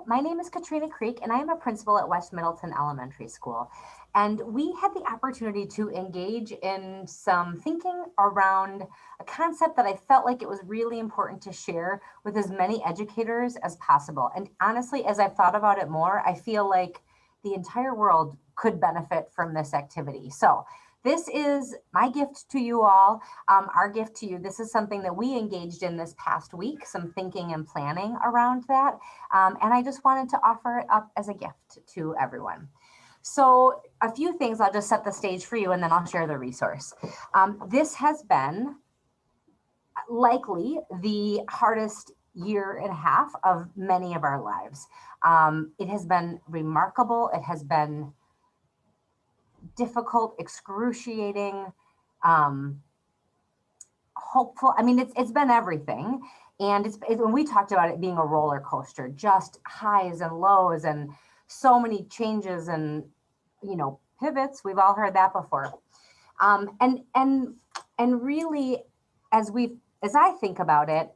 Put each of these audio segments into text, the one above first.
my name is Katrina Creek, and I am a principal at West Middleton Elementary School. And we had the opportunity to engage in some thinking around a concept that I felt like it was really important to share with as many educators as possible. And honestly, as I've thought about it more, I feel like the entire world could benefit from this activity. So, this is my gift to you all, our gift to you. This is something that we engaged in this past week, some thinking and planning around that. And I just wanted to offer it up as a gift to everyone. So, a few things, I'll just set the stage for you and then I'll share the resource. This has been likely the hardest year and a half of many of our lives. It has been remarkable. It has been difficult, excruciating, um, hopeful. I mean, it's been everything, and it's when we talked about it being a roller coaster, just highs and lows, and so many changes and pivots. We've all heard that before, and really, as I think about it,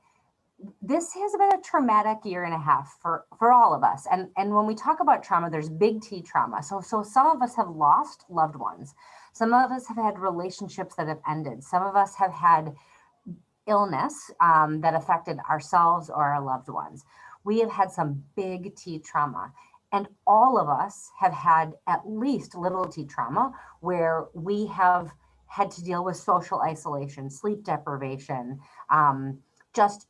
this has been a traumatic year and a half for all of us. And when we talk about trauma, there's big T trauma. So some of us have lost loved ones. Some of us have had relationships that have ended. Some of us have had illness that affected ourselves or our loved ones. We have had some big T trauma. And all of us have had at least little T trauma where we have had to deal with social isolation, sleep deprivation, just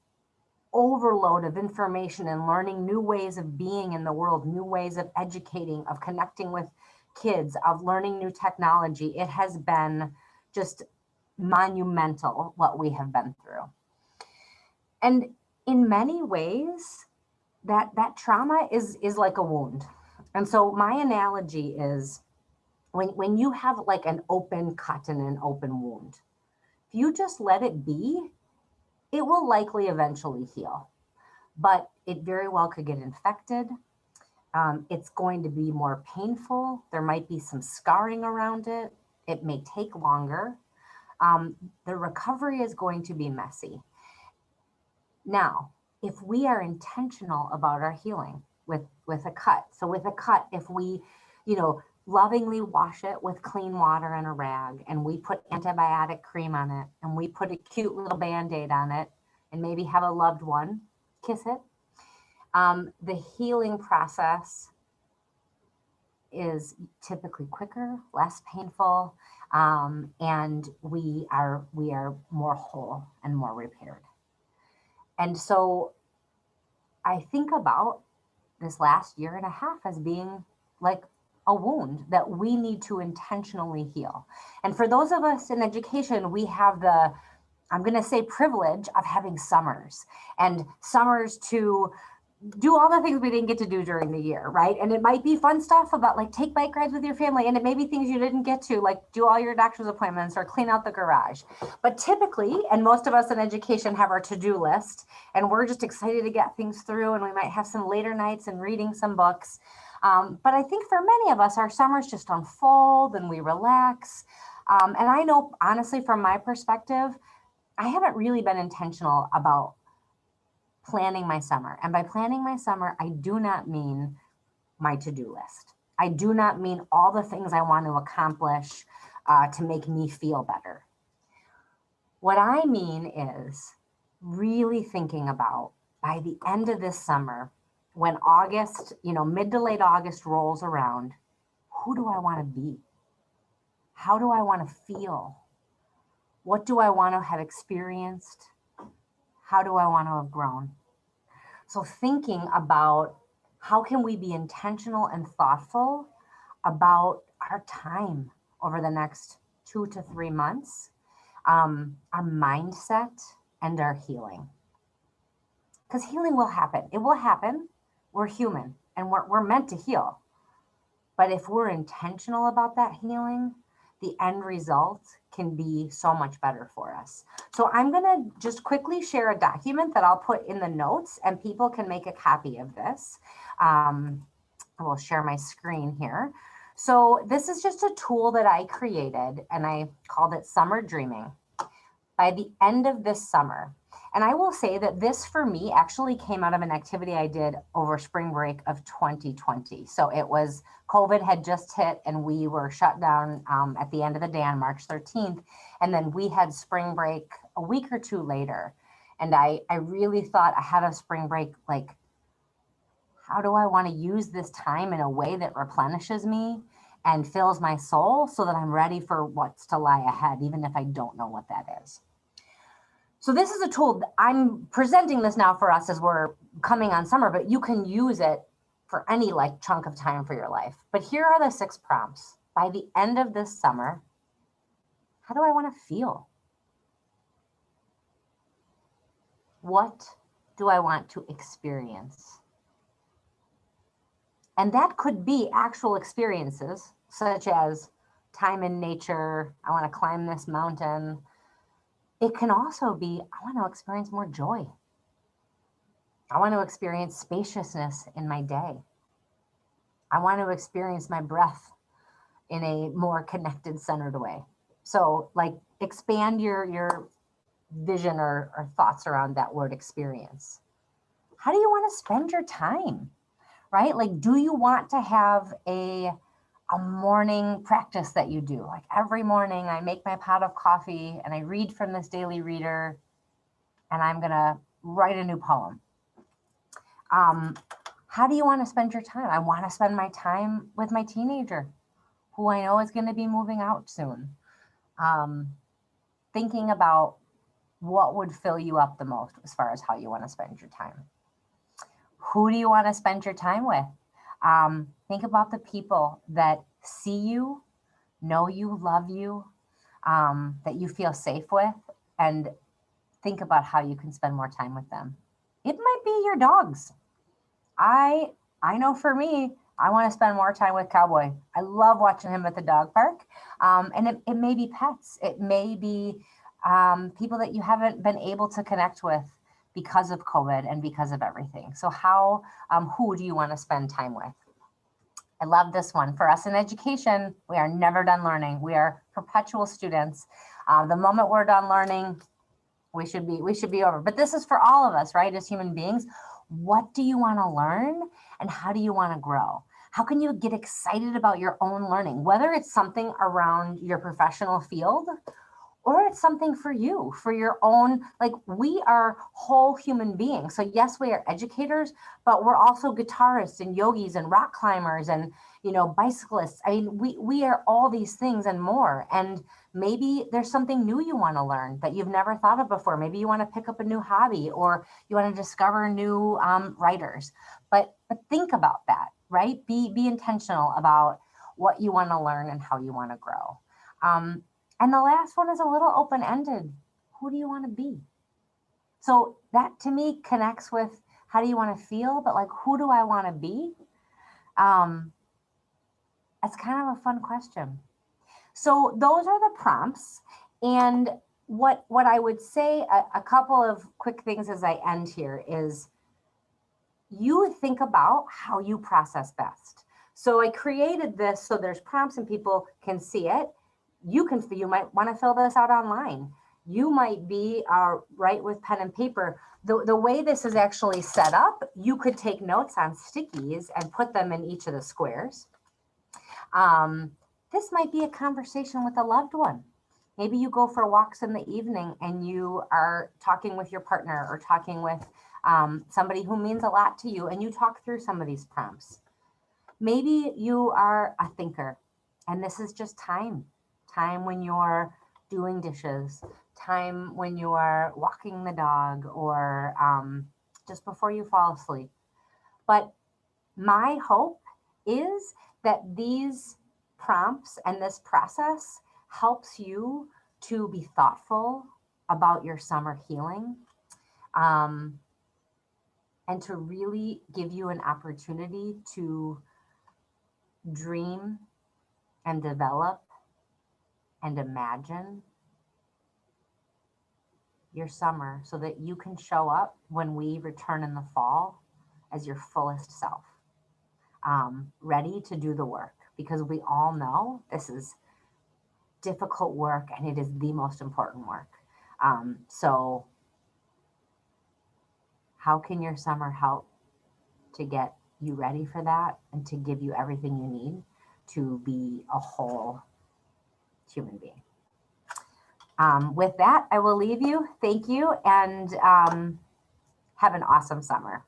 overload of information and learning new ways of being in the world, new ways of educating, of connecting with kids, of learning new technology. It has been just monumental what we have been through. And in many ways, that trauma is like a wound. And so my analogy is when you have like an open cut and an open wound, if you just let it be, it will likely eventually heal, but it very well could get infected. It's going to be more painful. There might be some scarring around it. It may take longer. The recovery is going to be messy. Now, if we are intentional about our healing with a cut, so with a cut, if we, lovingly wash it with clean water and a rag, and we put antibiotic cream on it, and we put a cute little band-aid on it, and maybe have a loved one kiss it, the healing process is typically quicker, less painful, and we are more whole and more repaired. And so I think about this last year and a half as being like a wound that we need to intentionally heal. And for those of us in education, we have the, I'm going to say, privilege of having summers, and summers to do all the things we didn't get to do during the year, right? And it might be fun stuff about like take bike rides with your family, and it may be things you didn't get to, like do all your doctor's appointments or clean out the garage. But typically, and most of us in education have our to-do list, and we're just excited to get things through, and we might have some later nights and reading some books. But I think for many of us, our summers just unfold and we relax. And I know, honestly, from my perspective, I haven't really been intentional about planning my summer. And by planning my summer, I do not mean my to-do list. I do not mean all the things I want to accomplish to make me feel better. What I mean is really thinking about by the end of this summer, when August, mid to late August rolls around, who do I want to be? How do I want to feel? What do I want to have experienced? How do I want to have grown? So thinking about how can we be intentional and thoughtful about our time over the next 2 to 3 months, our mindset and our healing. Because healing will happen. It will happen. We're human and we're meant to heal. But if we're intentional about that healing, the end result can be so much better for us. So I'm going to just quickly share a document that I'll put in the notes, and people can make a copy of this. I will share my screen here. So this is just a tool that I created, and I called it Summer Dreaming. By the end of this summer, And I will say that this for me actually came out of an activity I did over spring break of 2020. So it was COVID had just hit and we were shut down at the end of the day on March 13th. And then we had spring break a week or two later. And I really thought ahead of spring break, like, how do I want to use this time in a way that replenishes me and fills my soul so that I'm ready for what's to lie ahead, even if I don't know what that is. So this is a tool. I'm presenting this now for us as we're coming on summer, but you can use it for any like chunk of time for your life. But here are the 6 prompts. By the end of this summer, how do I want to feel? What do I want to experience? And that could be actual experiences, such as time in nature. I want to climb this mountain. It can also be, I want to experience more joy. I want to experience spaciousness in my day. I want to experience my breath in a more connected, centered way. So, like, expand your vision or thoughts around that word experience. How do you want to spend your time? Right? Like, do you want to have a morning practice that you do? Like, every morning I make my pot of coffee and I read from this daily reader and I'm going to write a new poem. How do you want to spend your time? I want to spend my time with my teenager who I know is going to be moving out soon. Thinking about what would fill you up the most as far as how you want to spend your time. Who do you want to spend your time with? Think about the people that see you, know you, love you, that you feel safe with, and think about how you can spend more time with them. It might be your dogs. I know for me, I want to spend more time with Cowboy. I love watching him at the dog park. And it may be pets. It may be people that you haven't been able to connect with because of COVID and because of everything. So who do you want to spend time with? I love this one. For us in education, we are never done learning. We are perpetual students. The moment we're done learning, we should be over. But this is for all of us, right? As human beings, what do you want to learn and how do you want to grow? How can you get excited about your own learning, whether it's something around your professional field or it's something for you, for your own, like, we are whole human beings. So yes, we are educators, but we're also guitarists and yogis and rock climbers and, bicyclists. I mean, we are all these things and more. And maybe there's something new you want to learn that you've never thought of before. Maybe you want to pick up a new hobby or you want to discover new writers. But think about that, right? Be intentional about what you want to learn and how you want to grow. And the last one is a little open-ended. Who do you want to be? So that to me connects with how do you want to feel, but like, who do I want to be? That's kind of a fun question. So those are the prompts. And what I would say, a couple of quick things as I end here is you think about how you process best. So I created this so there's prompts and people can see it. You might want to fill this out online. You might be right with pen and paper. The way this is actually set up, you could take notes on stickies and put them in each of the squares. This might be a conversation with a loved one. Maybe you go for walks in the evening and you are talking with your partner or talking with somebody who means a lot to you and you talk through some of these prompts. Maybe you are a thinker and this is just time when you're doing dishes, time when you are walking the dog or just before you fall asleep. But my hope is that these prompts and this process helps you to be thoughtful about your summer healing and to really give you an opportunity to dream and develop and imagine your summer so that you can show up when we return in the fall as your fullest self, ready to do the work, because we all know this is difficult work and it is the most important work. So how can your summer help to get you ready for that and to give you everything you need to be a whole human being. With that, I will leave you. Thank you, and have an awesome summer.